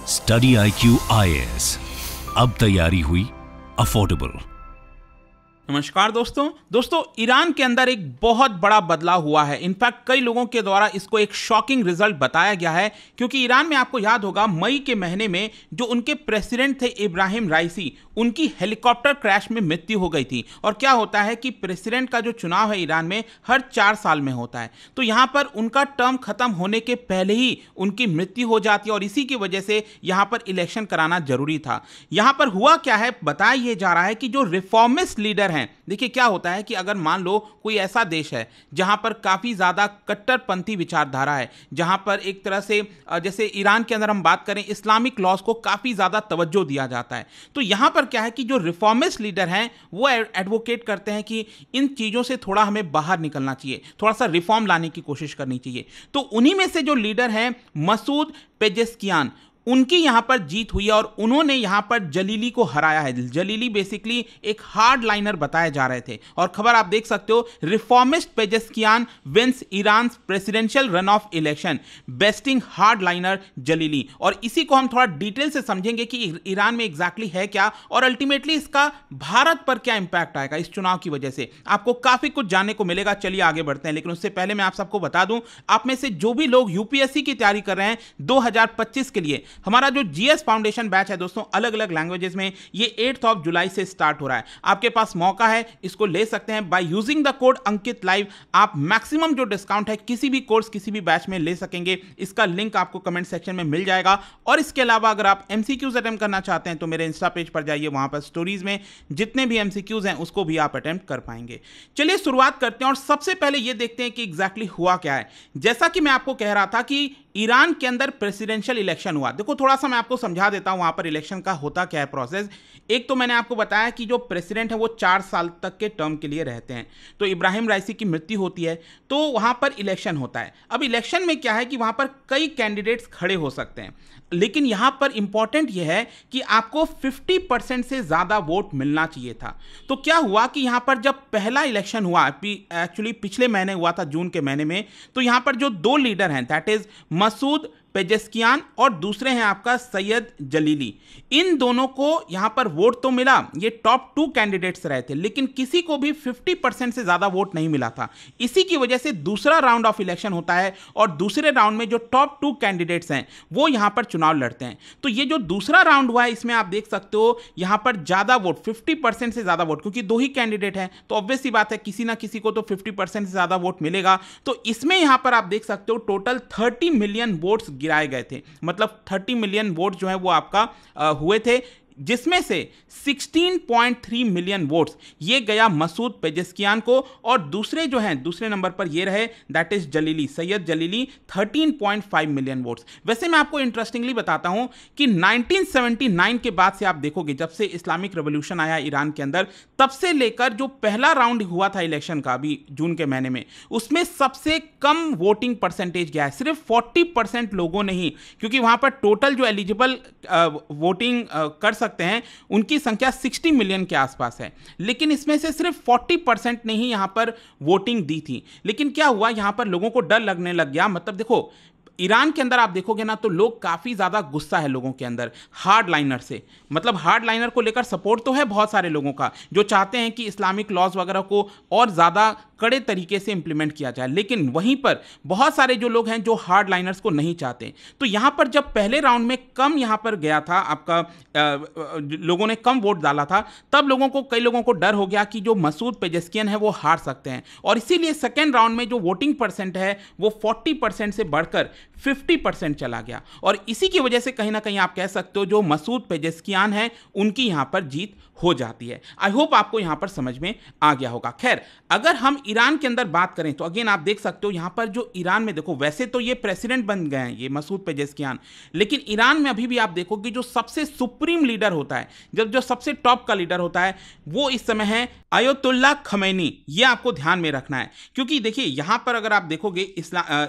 Study IQ IAS, अब तैयारी हुई अफोर्डेबल। नमस्कार दोस्तों, ईरान के अंदर एक बहुत बड़ा बदलाव हुआ है। इनफैक्ट कई लोगों के द्वारा इसको एक शॉकिंग रिजल्ट बताया गया है, क्योंकि ईरान में आपको याद होगा मई के महीने में जो उनके प्रेसिडेंट थे इब्राहिम राइसी, उनकी हेलीकॉप्टर क्रैश में मृत्यु हो गई थी। और क्या होता है कि प्रेसिडेंट का जो चुनाव है ईरान में हर 4 साल में होता है, तो यहाँ पर उनका टर्म खत्म होने के पहले ही उनकी मृत्यु हो जाती है और इसी की वजह से यहाँ पर इलेक्शन कराना जरूरी था। यहाँ पर हुआ क्या है, बताया यह जा रहा है कि जो रिफॉर्मिस्ट लीडर हैं, देखिए क्या होता है कि अगर मान लो कोई ऐसा देश है जहां पर काफी ज्यादा कट्टरपंथी विचारधारा है, जहां पर एक तरह से जैसे ईरान के अंदर हम बात करें इस्लामिक लॉज को काफी ज्यादा तवज्जो दिया जाता है, तो यहां पर क्या है कि जो रिफॉर्मिस्ट लीडर हैं वो एडवोकेट करते हैं कि इन चीजों से थोड़ा हमें बाहर निकलना चाहिए, थोड़ा सा रिफॉर्म लाने की कोशिश करनी चाहिए। तो उन्हीं में से जो लीडर हैं मसूद पेजेस्कियान, उनकी यहां पर जीत हुई है और उन्होंने यहां पर जलीली को हराया है। जलीली बेसिकली एक हार्ड लाइनर बताए जा रहे थे और खबर आप देख सकते हो, reformist Pezeshkian wins Iran presidential run off election besting hard liner Jalili. और इसी को हम थोड़ा डिटेल से समझेंगे कि ईरान में एग्जैक्टली है क्या और अल्टीमेटली इसका भारत पर क्या इंपैक्ट आएगा इस चुनाव की वजह से। आपको काफी कुछ जानने को मिलेगा। चलिए आगे बढ़ते हैं, लेकिन उससे पहले मैं आप सबको बता दूं, आप में से जो भी लोग यूपीएससी की तैयारी कर रहे हैं 2025 के लिए, हमारा जो जीएस फाउंडेशन बैच है दोस्तों, अलग अलग लैंग्वेजेस में, ये 8 जुलाई से स्टार्ट हो रहा है। आपके पास मौका है, इसको ले सकते हैं by using the code Ankit live. आप मैक्सिमम जो डिस्काउंट है किसी भी कोर्स किसी भी बैच में ले सकेंगे। इसका लिंक आपको कमेंट सेक्शन में मिल जाएगा। और इसके अलावा अगर आप एमसीक्यूज अटेम्प्ट करना चाहते हैं तो मेरे इंस्टा पेज पर जाइए, वहां पर स्टोरीज में जितने भी एमसीक्यूज हैं उसको भी आप अटेम्प्ट कर पाएंगे। चलिए शुरुआत करते हैं और सबसे पहले ये देखते हैं कि एग्जैक्टली हुआ क्या है। जैसा कि मैं आपको कह रहा था कि ईरान के अंदर प्रेसिडेंशियल इलेक्शन हुआ। देखो थोड़ा सा मैं आपको समझा देता हूं वहां पर इलेक्शन का होता क्या है प्रोसेस। एक तो मैंने आपको बताया कि जो प्रेसिडेंट है वो 4 साल तक के टर्म के लिए रहते हैं, तो इब्राहिम राइसी की मृत्यु होती है तो वहां पर इलेक्शन होता है। अब इलेक्शन में क्या है कि वहां पर कई कैंडिडेट्स खड़े हो सकते हैं, लेकिन यहां पर इंपॉर्टेंट यह है कि आपको 50% से ज्यादा वोट मिलना चाहिए था। तो क्या हुआ कि यहां पर जब पहला इलेक्शन हुआ, एक्चुअली पिछले महीने हुआ था जून के महीने में, तो यहां पर जो 2 लीडर हैं दैट इज मसूद पेजेस्कियान और दूसरे हैं आपका सैयद जलीली, इन दोनों को यहां पर वोट तो मिला, ये टॉप 2 कैंडिडेट्स रहे थे, लेकिन किसी को भी 50% से ज्यादा वोट नहीं मिला था। इसी की वजह से दूसरा राउंड ऑफ इलेक्शन होता है और दूसरे राउंड में जो टॉप 2 कैंडिडेट्स हैं वो यहां पर चुनाव लड़ते हैं। तो ये जो दूसरा राउंड हुआ है इसमें आप देख सकते हो यहां पर ज्यादा वोट, 50% से ज्यादा वोट, क्योंकि 2 ही कैंडिडेट हैं तो ऑब्वियस सी बात है किसी ना किसी को तो 50% से ज्यादा वोट मिलेगा। तो इसमें यहां पर आप देख सकते हो टोटल 30 मिलियन वोट्स गिराए गए थे, मतलब 30 मिलियन वोट जो है वो आपका हुए थे, जिसमें से 16.3 मिलियन वोट्स ये गया मसूद पेजेस्कियान को और दूसरे जो हैं दूसरे नंबर पर ये रहे that is जलीली, Syed जलीली 13.5 million votes. वैसे मैं आपको इंटरेस्टिंगली बताता हूं कि 1979 के बाद से आप देखोगे जब से इस्लामिक रेवोल्यूशन आया ईरान के अंदर, तब से लेकर जो पहला राउंड हुआ था इलेक्शन का अभी जून के महीने में, उसमें सबसे कम वोटिंग परसेंटेज गया है, सिर्फ 40% लोगों ने ही, क्योंकि वहां पर टोटल जो एलिजिबल वोटिंग कर सकते हैं उनकी संख्या 60 मिलियन के आसपास है, लेकिन इसमें से सिर्फ 40% ने ही यहां पर वोटिंग दी थी। लेकिन क्या हुआ, यहां पर लोगों को डर लगने लग गया। मतलब देखो ईरान के अंदर आप देखोगे ना तो लोग काफी ज्यादा गुस्सा है लोगों के अंदर हार्ड लाइनर से, मतलब हार्ड लाइनर को लेकर सपोर्ट तो है बहुत सारे लोगों का जो चाहते हैं कि इस्लामिक लॉज वगैरह को और ज्यादा कड़े तरीके से इंप्लीमेंट किया जाए, लेकिन वहीं पर बहुत सारे जो लोग हैं जो हार्ड लाइनर्स को नहीं चाहते। तो यहां पर जब पहले राउंड में कम यहां पर गया था आपका लोगों ने कम वोट डाला था, तब कई लोगों को डर हो गया कि जो मसूद पेजेस्कियान है वो हार सकते हैं, और इसीलिए सेकेंड राउंड में जो वोटिंग परसेंट है वो 40% से बढ़कर 50% चला गया। और इसी की वजह से कहीं ना कहीं आप कह सकते हो जो मसूद पेजेस्कियान है उनकी यहां पर जीत हो जाती है। आई होप आपको यहां पर समझ में आ गया होगा। खैर अगर हम ईरान के अंदर बात करें तो अगेन आप देख सकते हो यहां पर जो ईरान में देखो, वैसे तो ये प्रेसिडेंट बन गए हैं ये मसूद पेजेस्कियान, लेकिन ईरान में अभी भी आप देखोगे जो सबसे सुप्रीम लीडर होता है, जब जो सबसे टॉप का लीडर होता है वो इस समय है आयतुल्लाह खमैनी। ये आपको ध्यान में रखना है, क्योंकि देखिए यहां पर अगर आप देखोगे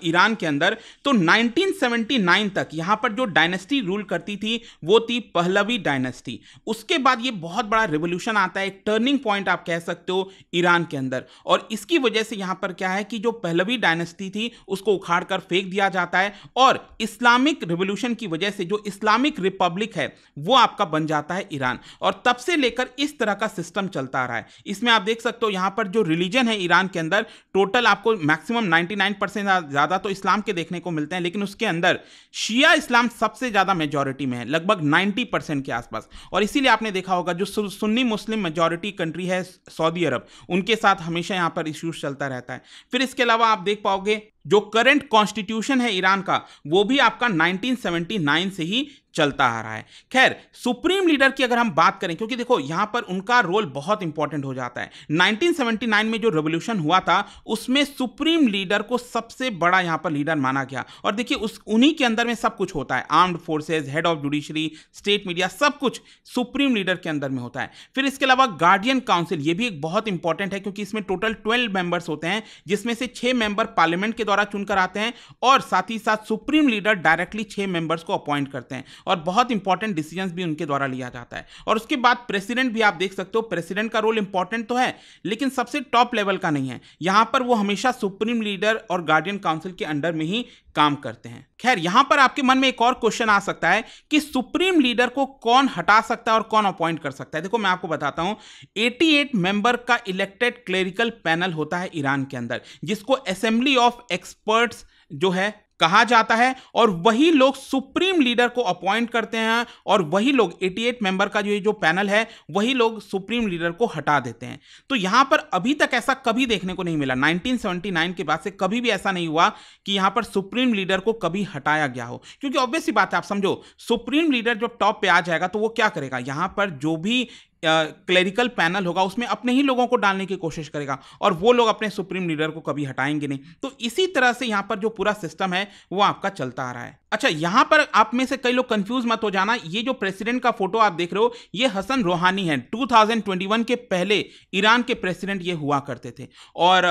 ईरान के अंदर तो 1979 तक यहां पर जो डायनेस्टी रूल करती थी वो थी पहलवी डायनेस्टी। उसके बाद ये बहुत बड़ा रिवॉल्यूशन आता है, एक टर्निंग पॉइंट आप कह सकते हो ईरान के अंदर, और इसकी वजह से यहां पर क्या है कि जो पहलवी डायनेस्टी थी उसको उखाड़कर फेंक दिया जाता है और इस्लामिक रिवॉल्यूशन की वजह से जो इस्लामिक रिपब्लिक है वो आपका बन जाता है ईरान। और तब से लेकर इस तरह का सिस्टम चलता आ रहा है। इसमें आप देख सकते हो यहां पर जो रिलीजन है ईरान के अंदर, टोटल आपको मैक्सिमम 99% ज्यादा तो इस्लाम के देखने को मिलते हैं, लेकिन उसके अंदर शिया इस्लाम सबसे ज्यादा मेजॉरिटी में है, लगभग 90% के आसपास। और इसीलिए आपने देखा होगा जो सुन्नी मुस्लिम मेजॉरिटी कंट्री है सऊदी अरब, उनके साथ हमेशा यहां पर इश्यूज चलता रहता है। फिर इसके अलावा आप देख पाओगे जो करंट कॉन्स्टिट्यूशन है ईरान का वो भी आपका 1979 से ही चलता आ रहा है। खैर, सुप्रीम लीडर की अगर हम बात करें, क्योंकि देखो यहां पर उनका रोल बहुत इंपॉर्टेंट हो जाता है। 1979 में जो रेवोल्यूशन हुआ था उसमें सुप्रीम लीडर को सबसे बड़ा यहां पर लीडर माना गया। और देखिए उन्हीं के अंदर में सब कुछ होता है, armed forces, head of judiciary, state media, सब कुछ सुप्रीम लीडर के अंदर में होता है। फिर इसके अलावा गार्डियन काउंसिल, ये भी एक बहुत इंपॉर्टेंट है क्योंकि इसमें टोटल 12 मेंबर्स होते हैं, जिसमें से 6 मेंबर पार्लियामेंट के द्वारा चुनकर आते हैं और साथ ही साथ सुप्रीम लीडर डायरेक्टली 6 मेंबर्स को अपॉइंट करते हैं और बहुत इंपॉर्टेंट डिसीजंस भी उनके द्वारा लिया जाता है। और उसके बाद प्रेसिडेंट भी आप देख सकते हो, प्रेसिडेंट का रोल इंपॉर्टेंट तो है लेकिन सबसे टॉप लेवल का नहीं है, यहां पर वो हमेशा सुप्रीम लीडर और गार्डियन काउंसिल के अंडर में ही काम करते हैं। खैर, यहां पर आपके मन में एक और क्वेश्चन आ सकता है कि सुप्रीम लीडर को कौन हटा सकता है और कौन अपॉइंट कर सकता है। देखो मैं आपको बताता हूं, 88 मेंबर का इलेक्टेड क्लेरिकल पैनल होता है ईरान के अंदर, जिसको असेंबली ऑफ एक्सपर्ट्स जो है कहा जाता है, और वही लोग सुप्रीम लीडर को अपॉइंट करते हैं और वही लोग 88 मेंबर का जो पैनल है वही लोग सुप्रीम लीडर को हटा देते हैं। तो यहां पर अभी तक ऐसा कभी देखने को नहीं मिला, 1979 के बाद से कभी भी ऐसा नहीं हुआ कि यहां पर सुप्रीम लीडर को कभी हटाया गया हो। क्योंकि ऑब्वियस सी बात है, आप समझो सुप्रीम लीडर जब टॉप पे आ जाएगा तो वो क्या करेगा, यहां पर जो भी क्लेरिकल पैनल होगा उसमें अपने ही लोगों को डालने की कोशिश करेगा और वो लोग अपने सुप्रीम लीडर को कभी हटाएंगे नहीं। तो इसी तरह से यहां पर जो पूरा सिस्टम है वो आपका चलता आ रहा है। अच्छा, यहां पर आप में से कई लोग कंफ्यूज मत हो जाना, ये जो प्रेसिडेंट का फोटो आप देख रहे हो ये हसन रोहानी है। 2021 के पहले ईरान के प्रेसिडेंट ये हुआ करते थे और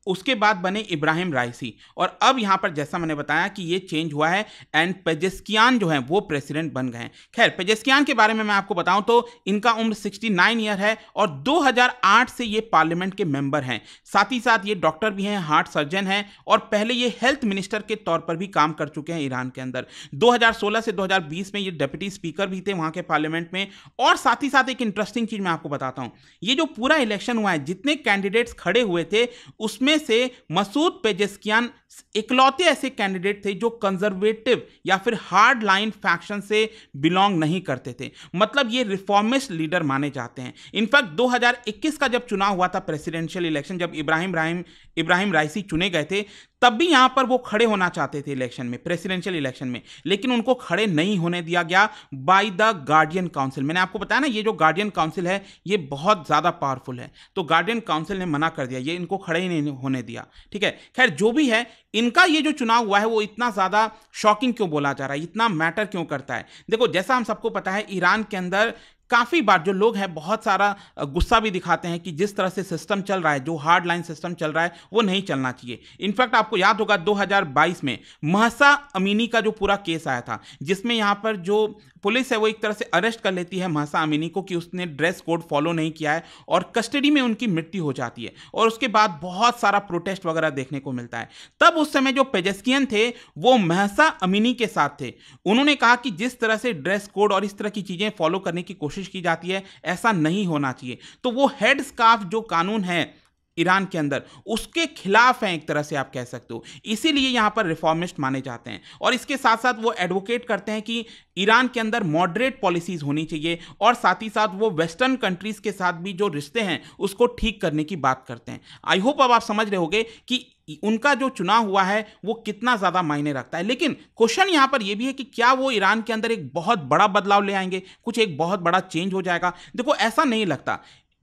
उसके बाद बने इब्राहिम राइसी, और अब यहां पर जैसा मैंने बताया कि ये चेंज हुआ है एंड पेजेस्कियान जो है वो प्रेसिडेंट बन गए हैं। खैर, पेजेस्कियान के बारे में मैं आपको बताऊं तो इनका उम्र 69 ईयर है और 2008 से ये पार्लियामेंट के मेंबर हैं। साथ ही साथ ये डॉक्टर भी हैं, हार्ट सर्जन हैं और पहले ये हेल्थ मिनिस्टर के तौर पर भी काम कर चुके हैं ईरान के अंदर। 2016 से 2020 में ये डिप्टी स्पीकर भी थे वहां के पार्लियामेंट में। और साथ ही साथ एक इंटरेस्टिंग चीज मैं आपको बताता हूं, ये जो पूरा इलेक्शन हुआ है, जितने कैंडिडेट्स खड़े हुए थे उसमें से मसूद पेजेस्कियान इकलौते ऐसे कैंडिडेट थे जो कंजर्वेटिव या फिर हार्ड लाइन फैक्शन से बिलोंग नहीं करते थे। मतलब ये रिफॉर्मिस्ट लीडर माने जाते हैं। इनफैक्ट 2021 का जब चुनाव हुआ था प्रेसिडेंशियल इलेक्शन, जब इब्राहिम राइसी चुने गए थे, तब भी यहां पर वो खड़े होना चाहते थे इलेक्शन में, प्रेसिडेंशियल इलेक्शन में, लेकिन उनको खड़े नहीं होने दिया गया बाय द गार्डियन काउंसिल। मैंने आपको बताया ना, ये जो गार्डियन काउंसिल है ये बहुत ज्यादा पावरफुल है, तो गार्डियन काउंसिल ने मना कर दिया, ये इनको खड़े ही नहीं होने दिया। ठीक है, खैर जो भी है, इनका ये जो चुनाव हुआ है वो इतना ज्यादा शॉकिंग क्यों बोला जा रहा है, इतना मैटर क्यों करता है। देखो, जैसा हम सबको पता है ईरान के अंदर काफी बार जो लोग हैं बहुत सारा गुस्सा भी दिखाते हैं कि जिस तरह से सिस्टम चल रहा है, जो हार्ड लाइन सिस्टम चल रहा है वो नहीं चलना चाहिए। इनफैक्ट आपको याद होगा 2022 में महसा अमीनी का जो पूरा केस आया था, जिसमें यहां पर जो पुलिस है वो एक तरह से अरेस्ट कर लेती है महसा अमीनी को कि उसने ड्रेस कोड फॉलो नहीं किया है और कस्टडी में उनकी मृत्यु हो जाती है, और उसके बाद बहुत सारा प्रोटेस्ट वगैरह देखने को मिलता है। तब उस समय जो पेजेस्कियन थे वो महसा अमीनी के साथ थे। उन्होंने कहा कि जिस तरह से ड्रेस कोड और इस तरह की चीजें फॉलो करने की कोशिश की जाती है ऐसा नहीं होना चाहिए। तो वो हेड स्कार्फ जो कानून है ईरान के अंदर उसके खिलाफ हैं, एक तरह से आप कह सकते हो, इसीलिए यहां पर रिफॉर्मिस्ट माने जाते हैं। और इसके साथ साथ वो एडवोकेट करते हैं कि ईरान के अंदर मॉडरेट पॉलिसीज होनी चाहिए, और साथ ही साथ वो वेस्टर्न कंट्रीज के साथ भी जो रिश्ते हैं उसको ठीक करने की बात करते हैं। आई होप अब आप समझ रहे होंगे कि उनका जो चुनाव हुआ है वो कितना ज्यादा मायने रखता है। लेकिन क्वेश्चन यहां पर यह भी है कि क्या वो ईरान के अंदर एक बहुत बड़ा बदलाव ले आएंगे, कुछ एक बहुत बड़ा चेंज हो जाएगा। देखो, ऐसा नहीं लगता।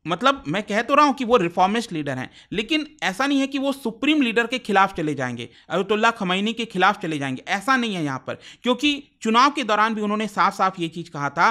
मतलब मैं कह तो रहा हूं कि वो रिफॉर्मिस्ट लीडर हैं, लेकिन ऐसा नहीं है कि वो सुप्रीम लीडर के खिलाफ चले जाएंगे, अयतुल्ला खमैनी के खिलाफ चले जाएंगे, ऐसा नहीं है यहां पर। क्योंकि चुनाव के दौरान भी उन्होंने साफ साफ ये चीज कहा था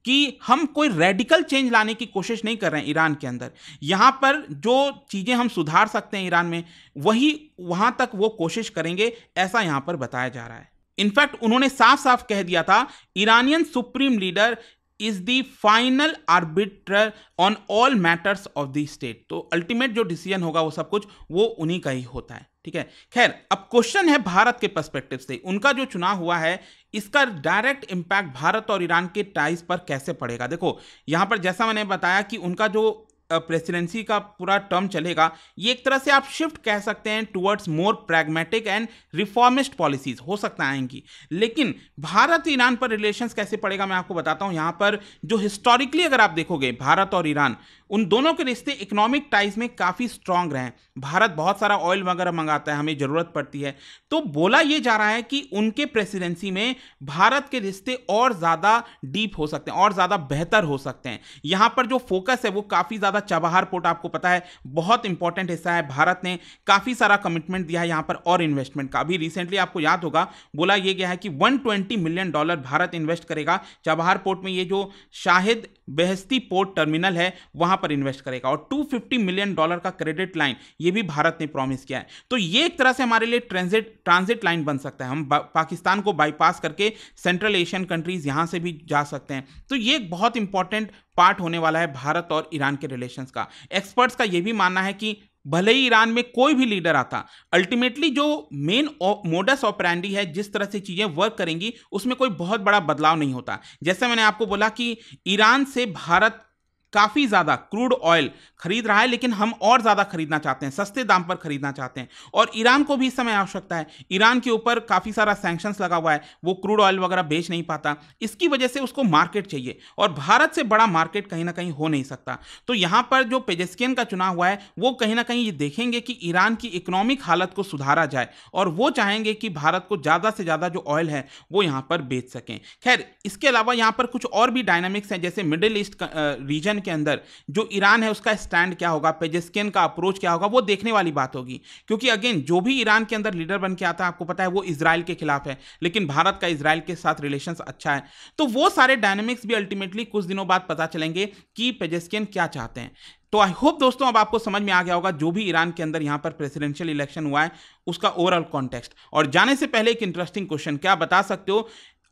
कि हम कोई रेडिकल चेंज लाने की कोशिश नहीं कर रहे हैं ईरान के अंदर। यहां पर जो चीजें हम सुधार सकते हैं ईरान में, वही वहां तक वो कोशिश करेंगे, ऐसा यहां पर बताया जा रहा है। इनफैक्ट उन्होंने साफ साफ कह दिया था, Iranian supreme leader is the final arbiter on all matters of the state. तो अल्टीमेट जो डिसीजन होगा वो सब कुछ वो उन्हीं का ही होता है, ठीक है। खैर, अब क्वेश्चन है भारत के पर्सपेक्टिव से, उनका जो चुनाव हुआ है इसका डायरेक्ट इंपैक्ट भारत और ईरान के टाइज पर कैसे पड़ेगा। देखो, यहां पर जैसा मैंने बताया कि उनका जो प्रेसिडेंसी का पूरा टर्म चलेगा, ये एक तरह से आप शिफ्ट कह सकते हैं towards more pragmatic and reformist policies हो सकता है आएंगी। लेकिन भारत ईरान पर रिलेशंस कैसे पड़ेगा मैं आपको बताता हूं। यहां पर जो हिस्टोरिकली अगर आप देखोगे, भारत और ईरान, उन दोनों के रिश्ते इकोनॉमिक टाइज में काफी स्ट्रांग रहे हैं। भारत बहुत सारा ऑयल वगैरह मंगाता है, हमें जरूरत पड़ती है। तो बोला यह जा रहा है कि उनके प्रेसिडेंसी में भारत के रिश्ते और ज्यादा डीप हो सकते हैं और ज्यादा बेहतर हो सकते हैं। यहां पर जो फोकस है वो काफी ज्यादा, चाबहार पोर्ट आपको पता है बहुत इंपॉर्टेंट हिस्सा है, भारत ने काफी सारा कमिटमेंट दिया है यहां पर और इन्वेस्टमेंट का। अभी रिसेंटली आपको याद होगा बोला यह गया है कि $120 मिलियन भारत इन्वेस्ट करेगा चाबहार पोर्ट में। ये जो शाहिद बेहस्ती पोर्ट टर्मिनल है वहां पर इन्वेस्ट करेगा, और $250 मिलियन का क्रेडिट लाइन ये भी भारत ने प्रॉमिस किया है। तो ये एक तरह से हमारे लिए ट्रांजिट लाइन बन सकता है। हम पाकिस्तान को बाईपास करके सेंट्रल एशियन कंट्रीज यहां से भी जा सकते हैं। तो ये एक बहुत इंपॉर्टेंट पार्ट होने वाला है भारत और ईरान के रिलेशंस का। एक्सपर्ट्स का यह भी मानना है कि भले ही ईरान में कोई भी लीडर आता, अल्टीमेटली जो मेन मोडस ऑपरेंडी है, जिस तरह से चीजें वर्क करेंगी, उसमें कोई बहुत बड़ा बदलाव नहीं होता। जैसे मैंने आपको बोला कि ईरान से भारत काफी ज्यादा क्रूड ऑयल खरीद रहा है, लेकिन हम और ज्यादा खरीदना चाहते हैं, सस्ते दाम पर खरीदना चाहते हैं। और ईरान को भी इस समय आवश्यकता है। ईरान के ऊपर काफी सारा सैंक्शंस लगा हुआ है, वो क्रूड ऑयल वगैरह बेच नहीं पाता, इसकी वजह से उसको मार्केट चाहिए, और भारत से बड़ा मार्केट कहीं ना कहीं हो नहीं सकता। तो यहां पर जो पेजेस्कियन का चुनाव हुआ है, वो कहीं ना कहीं ये देखेंगे कि ईरान की इकोनॉमिक हालत को सुधारा जाए, और वो चाहेंगे कि भारत को ज्यादा से ज्यादा जो ऑयल है वो यहां पर बेच सकें। खैर, इसके अलावा यहां पर कुछ और भी डायनामिक्स हैं, जैसे मिडिल ईस्ट रीजन के अंदर जो ईरान है उसका स्टैंड क्या होगा, पेजेस्कियन का अप्रोच क्या होगा, वो देखने वाली बात होगी। क्योंकि अगेन जो भी ईरान के अंदर लीडर बन के आता है, आपको पता है वो इजराइल के खिलाफ है, लेकिन भारत का इजराइल के साथ रिलेशंस अच्छा है। तो वो सारे डायनामिक्स भी अल्टीमेटली कुछ दिनों बाद पता चलेंगे कि पेजेस्कियन क्या चाहते हैं। तो आई होप दोस्तों अब आपको समझ में आ गया होगा जो भी ईरान के अंदर यहां पर प्रेसिडेंशियल इलेक्शन हुआ है उसका ओवरऑल कॉन्टेक्स्ट। और जाने से पहले एक इंटरेस्टिंग क्वेश्चन, क्या बता सकते हो,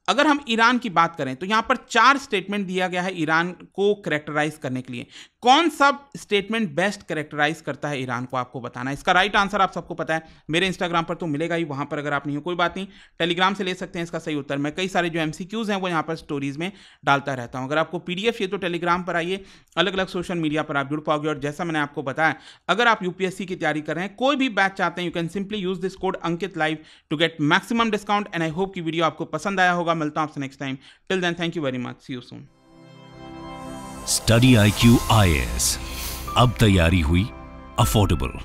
अगर हम ईरान की बात करें तो यहां पर 4 स्टेटमेंट दिया गया है ईरान को कैरेक्टराइज करने के लिए। कौन सा स्टेटमेंट बेस्ट कैरेक्टराइज करता है ईरान को, आपको बताना है। इसका राइट आंसर आप सबको पता है, मेरे इंस्टाग्राम पर तो मिलेगा ही, वहां पर अगर आप नहीं हो कोई बात नहीं, टेलीग्राम से ले सकते हैं इसका सही उत्तर। मैं कई सारे जो MCQs हैं वो यहाँ पर स्टोरीज में डालता रहता हूँ। अगर आपको PDF चाहिए तो टेलीग्राम पर आइए, अलग अलग सोशल मीडिया पर आप जुड़ पाओगे। और जैसा मैंने आपको बताया, अगर आप UPSC की तैयारी कर रहे हैं, कोई भी बैच चाहते हैं, you can simply use this code Ankit live to get maximum discount. And I hope की वीडियो आपको पसंद आया होगा। मिलता हूं आपसे next time. Till then, thank you very much, see you soon. Study IQ IAS, अब तैयारी हुई अफोर्डेबल।